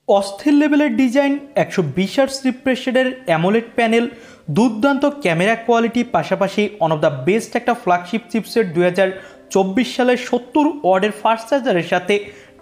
অস্থির লেভেলের design, 120 hertz refresh রেটের অ্যামোলেড প্যানেল, দুর্দান্ত ক্যামেরা কোয়ালিটি, পাশাপাশি ওয়ান অফ দ্য বেস্ট একটা ফ্ল্যাগশিপ চিপসেট 2024 সালের 70 ওয়াটের ফাস্ট চার্জারের সাথে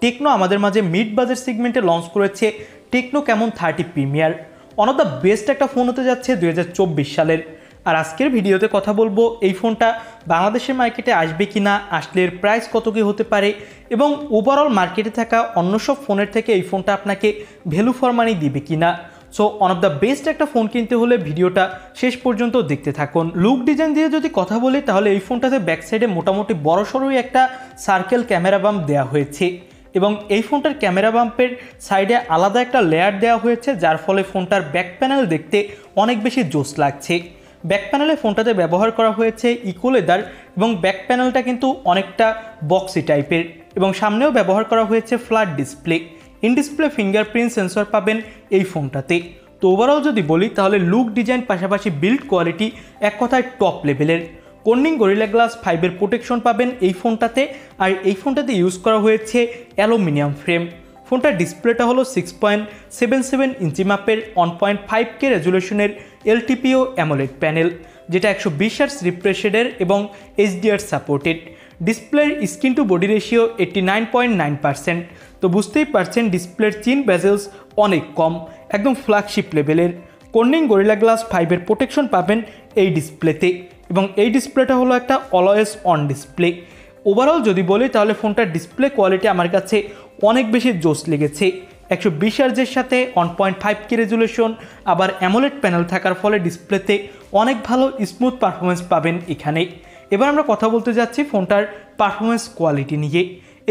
টেকনো আমাদের মাঝে মিড বাজেট সেগমেন্টে লঞ্চ করেছে techno Camon 30 premier. One of the best একটা ফোন হতে যাচ্ছে 2024 সালের। আর আজকের ভিডিওতে কথা বলবো এই ফোনটা বাংলাদেশের মার্কেটে আসবে কি না, আসলে এর প্রাইস কত কি হতে পারে, এবং ওভারঅল মার্কেটে থাকা অন্য সব ফোনের থেকে এই ফোনটা আপনাকে ভ্যালু ফর মানি দিবে কি না। So one of the best একটা ফোন কিনতে হলে ভিডিওটা শেষ পর্যন্ত দেখতে থাকুন। লুক ডিজাইন দিয়ে যদি কথা বলি তাহলে এই ফোনটাতে ব্যাক সাইডে মোটামুটি বড়সড়ই একটা সার্কেল ক্যামেরা বাম্প দেওয়া হয়েছে, এবং এই ফোনটার ক্যামেরা বাম্পের সাইডে আলাদা একটা লেয়ার দেওয়া হয়েছে, যার ফলে ফোনটার ব্যাক প্যানেল দেখতে অনেক বেশি জোস লাগছে। ব্যাক প্যানেলে ফোনটাতে ব্যবহার করা হয়েছে ইকো লেদার, এবং ব্যাক প্যানেলটা কিন্তু অনেকটা বক্সি টাইপের, এবং সামনেও ব্যবহার করা হয়েছে flat display. In display fingerprint sensor পাবেন এই ফোনটাতে। তো ওভারঅল যদি বলি তাহলে লুক ডিজাইন পাশাপাশি বিল্ড কোয়ালিটি এক কথায় টপ লেভেলের। কর্নিং গরিলা গ্লাস 5-এর প্রোটেকশন পাবেন এই ফোনটাতে, আর এই ফোনটাতে ইউজ করা হয়েছে অ্যালুমিনিয়াম ফ্রেম। ফোনটার ডিসপ্লেটা হলো 6.77 ইঞ্চি মাপের 1.5K রেজুলেশনের এলটিপিও অ্যামোলেড প্যানেল, যেটা 120 হার্টজ রিফ্রেশ রেটের এবং HDR সাপোর্টেড। ডিসপ্লের স্ক্রিন টু বডি রেশিও 89.9%। তো বুঝতেই পারছেন ডিসপ্লের চিন বেজেলস অনেক কম, একদম ফ্ল্যাগশিপ লেভেলের। কর্নিং গরিলা গ্লাস 5-এর প্রোটেকশন পাবেন এই ডিসপ্লেতে, এবং এই ডিসপ্লেটা হলো একটা অলওয়েজ অন ডিসপ্লে। ওভারঅল যদি বলি তাহলে ফোনটার ডিসপ্লে কোয়ালিটি আমার কাছে অনেক বেশি জোস লেগেছে। 120 হার্জের সাথে 1.5K রেজুলেশন, আবার অ্যামোলেড প্যানেল থাকার ফলে ডিসপ্লেতে অনেক ভালো স্মুথ পারফরমেন্স পাবেন এখানে। এবার আমরা কথা বলতে যাচ্ছি ফোনটার পারফরমেন্স কোয়ালিটি নিয়ে।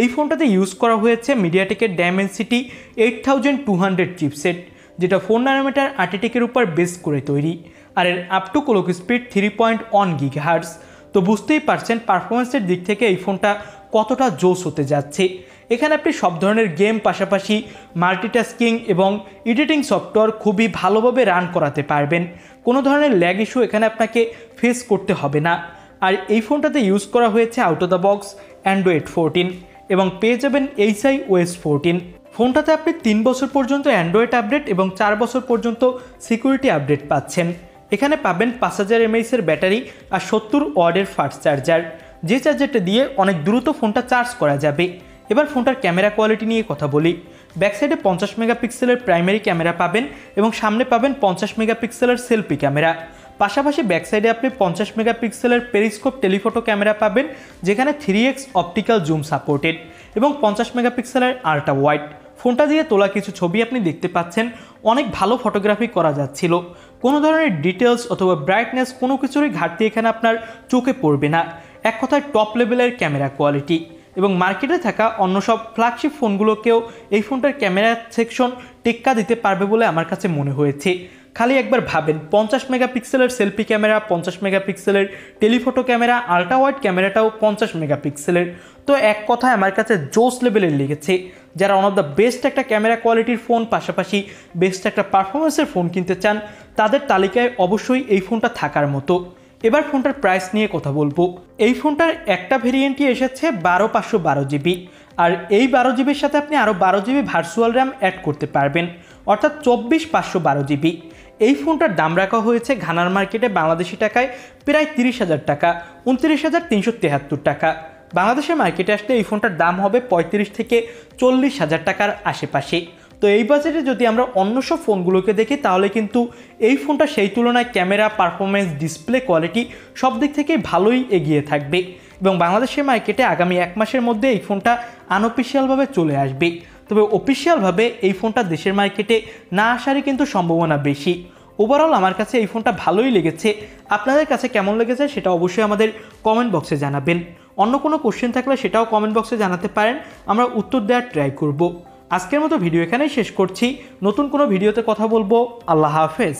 এই ফোনটাতে ইউজ করা হয়েছে মিডিয়াটেকের ডায়মেনসিটি 8200 চিপসেট, যেটা 4 ন্যানোমিটার আর্টিটেকের উপর বেস করে তৈরি, আর এর up to clock speed 3.1 gigahertz. তো বুঝতেই পারছেন পারফরমেন্সের দিক থেকে এই ফোনটা কতটা জোস হতে যাচ্ছে। এখানে আপনি সব ধরনের গেম পাশাপাশি মাল্টিটাস্কিং এবং এডিটিং সফটওয়্যার খুবই ভালোভাবে রান করাতে পারবেন। কোনো ধরনের ল্যাগ ইস্যু এখানে আপনাকে ফেস করতে হবে না। আর এই ফোনটাতে ইউজ করা হয়েছে out of the box Android 14, এবং পেয়ে যাবেন HiOS 14। ফোনটাতে আপনি 3 বছর পর্যন্ত অ্যান্ড্রয়েড আপডেট এবং 4 বছর পর্যন্ত সিকিউরিটি আপডেট পাচ্ছেন। এখানে পাবেন 5000 mAh ব্যাটারি আর 70 ওয়াটের ফাস্ট চার্জার, যে চার্জারটা দিয়ে অনেক দ্রুত ফোনটা চার্জ করা যাবে। এবার ফোনটার ক্যামেরা কোয়ালিটি নিয়ে কথা বলি। ব্যাক সাইডে 50 মেগাপিক্সেলের প্রাইমারি ক্যামেরা পাবেন, এবং সামনে পাবেন 50 মেগাপিক্সেলের সেলফি ক্যামেরা। পাশাপাশি ব্যাক সাইডে আপনি 50 মেগাপিক্সেলের পেরিস্কোপ টেলিফটো ক্যামেরা পাবেন, যেখানে 3x অপটিক্যাল জুম সাপোর্টেড, এবং 50 মেগাপিক্সেলের আল্ট্রা ওয়াইড। ফোনটা দিয়ে তোলা কিছু ছবি আপনি দেখতে পাচ্ছেন অনেক ভালো ফটোগ্রাফি করা যাচ্ছিল। কোনো ধরনের ডিটেলস অথবা ব্রাইটনেস কোনো কিছুরই ঘাটতি এখানে আপনার চোখে পড়বে না। এক কথায় টপ লেভেলের ক্যামেরা কোয়ালিটি, এবং মার্কেটে থাকা অন্য সব ফ্ল্যাগশিপ ফোনগুলোকেও এই ফোনটার ক্যামেরা সেকশন টেক্কা দিতে পারবে বলে আমার কাছে মনে হয়েছে। খালি একবার ভাবেন 50 মেগাপিক্সেলের সেলফি ক্যামেরা, 50 মেগাপিক্সেলের টেলিফটো ক্যামেরা, আল্ট্রা ওয়াইড ক্যামেরাটাও 50 মেগাপিক্সেলের। তো এক কথায় আমার কাছে জোস লেভেলের লেগেছে। যারা ওয়ান অফ দ্য বেস্ট একটা ক্যামেরা কোয়ালিটির ফোন পাশাপাশি বেস্ট একটা পারফরমেন্সের ফোন কিনতে চান, তাদের তালিকায় অবশ্যই এই ফোনটা থাকার মতো। এবার ফোনটার প্রাইস নিয়ে কথা বলবো। এই ফোনটার একটা ভেরিয়েন্টই এসেছে 12512 জিবি, আর এই 12 জিবির সাথে আপনি আরও 12 জিবি ভার্চুয়াল র্যাম অ্যাড করতে পারবেন, অর্থাৎ 24512 জিবি। এই ফোনটার দাম রাখা হয়েছে ঘানার মার্কেটে বাংলাদেশি টাকায় প্রায় 30,000 টাকা, 29,373 টাকা। বাংলাদেশের মার্কেটে আসলে এই ফোনটার দাম হবে 35 থেকে 40,000 টাকার আশেপাশে। তো এই বাজেটে যদি আমরা অন্য সব ফোনগুলোকে দেখি তাহলে কিন্তু এই ফোনটা সেই তুলনায় ক্যামেরা, পারফরমেন্স, ডিসপ্লে কোয়ালিটি সব দিক থেকেই ভালোই এগিয়ে থাকবে, এবং বাংলাদেশের মার্কেটে আগামী 1 মাসের মধ্যে এই ফোনটা আনঅফিসিয়ালভাবে চলে আসবে। তবে অফিসিয়ালভাবে এই ফোনটা দেশের মার্কেটে না আসারই কিন্তু সম্ভাবনা বেশি। ওভারঅল আমার কাছে এই ফোনটা ভালোই লেগেছে। আপনাদের কাছে কেমন লেগেছে সেটা অবশ্যই আমাদের কমেন্ট বক্সে জানাবেন। অন্য কোনো কোশ্চেন থাকলে সেটাও কমেন্ট বক্সে জানাতে পারেন, আমরা উত্তর দেওয়ার ট্রাই করব। আজকের মতো ভিডিও এখানেই শেষ করছি। নতুন কোনো ভিডিওতে কথা বলবো। আল্লাহ হাফেজ।